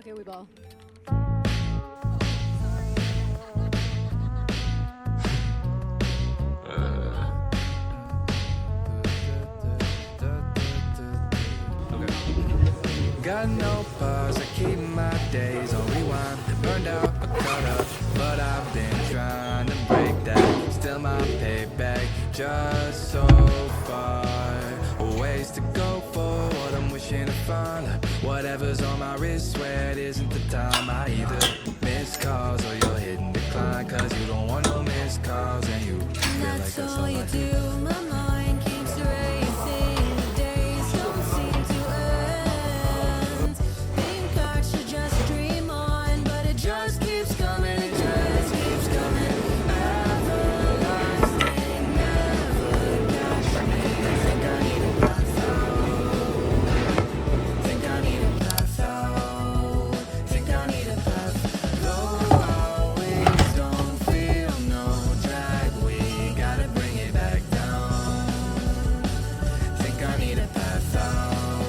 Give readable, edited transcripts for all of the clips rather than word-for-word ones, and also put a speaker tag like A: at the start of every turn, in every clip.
A: Okay, we both.
B: Got no pause, I keep my days on rewind. Burned out, caught up, but I've been trying to break that. Still my payback, just so far. Ways to go for what I'm wishing to find. Whatever's on my wrist, swear it isn't the time. I either miss calls or you're hitting decline. Cause you don't want no missed calls and you feel like that's all you do.
C: My mind keeps racing. The days don't seem to end. Think I should just dream on, but it just keeps coming. It just keeps coming. Everlasting, never catch me. Think I need a path out. Think I need a path out. Think I need a path. Though our wings don't feel no drag, we gotta bring it back down. Think I need a path out.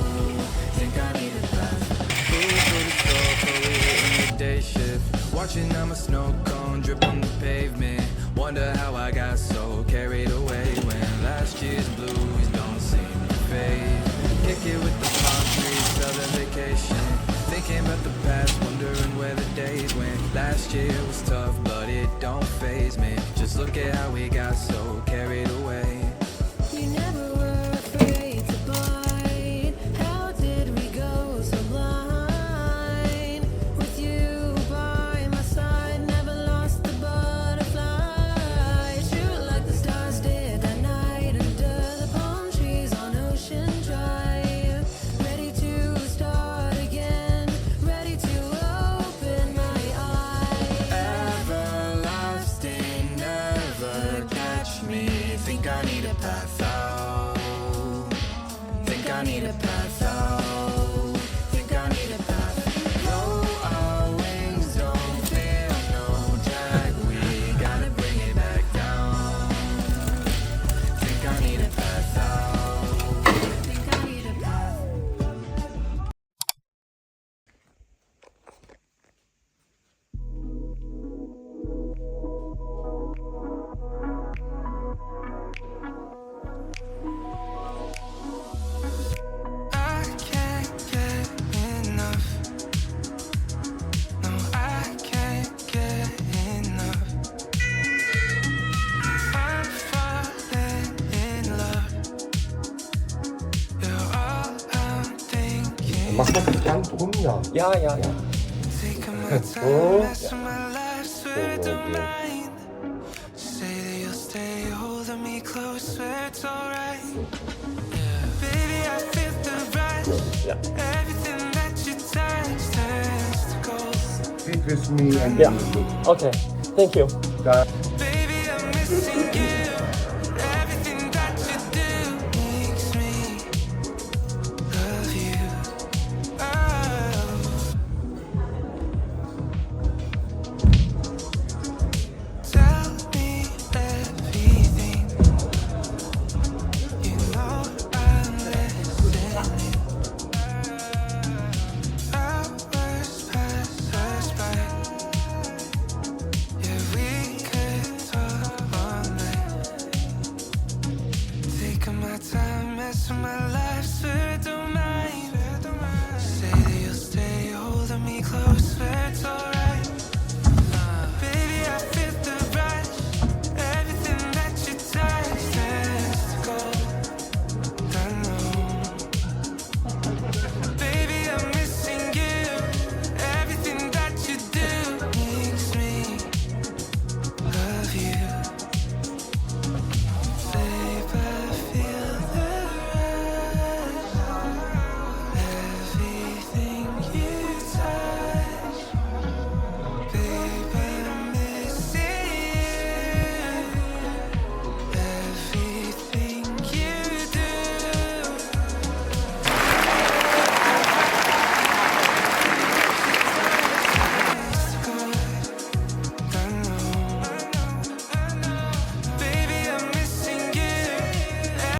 C: Think I need a path.
B: Food for the store, for we hitting the day shift. Watching on my snow cone drip on the pavement. Wonder how I got so carried away when last year's blues don't seem to fade. Kick it with the palm trees, southern vacation. Thinking about the past, wondering where the days went. Last year was tough, but it don't faze me. Just look at how we got so carried away.
C: You never were afraid to bite. How did we go so blind? With you by my side, never lost the butterfly. Shoot like the stars did that night under the palm trees on Ocean Drive. Ready to start again, ready to open my eyes.
B: Everlasting, never catch me. Think I need a path out. Think I need a path out. Think I need a path. Though our wings don't feel no drag, we gotta bring it back down. Think I need a path out.
C: Think I need a path.
B: I can't get enough. No, I can't get enough. I'm falling in love. You're all I'm thinking.
D: Mach mal den Gang drum, ja.
E: Ja, ja, ja.
B: Taking my time, rest of my life, swear I don't mind. Say that you'll stay holding me close, swear it's alright. Yeah, baby, I feel the rush.
E: Ja.
B: Everything that you touch turns to gold.
D: Speak with me and
E: Ja. Okay. Thank you.
D: Da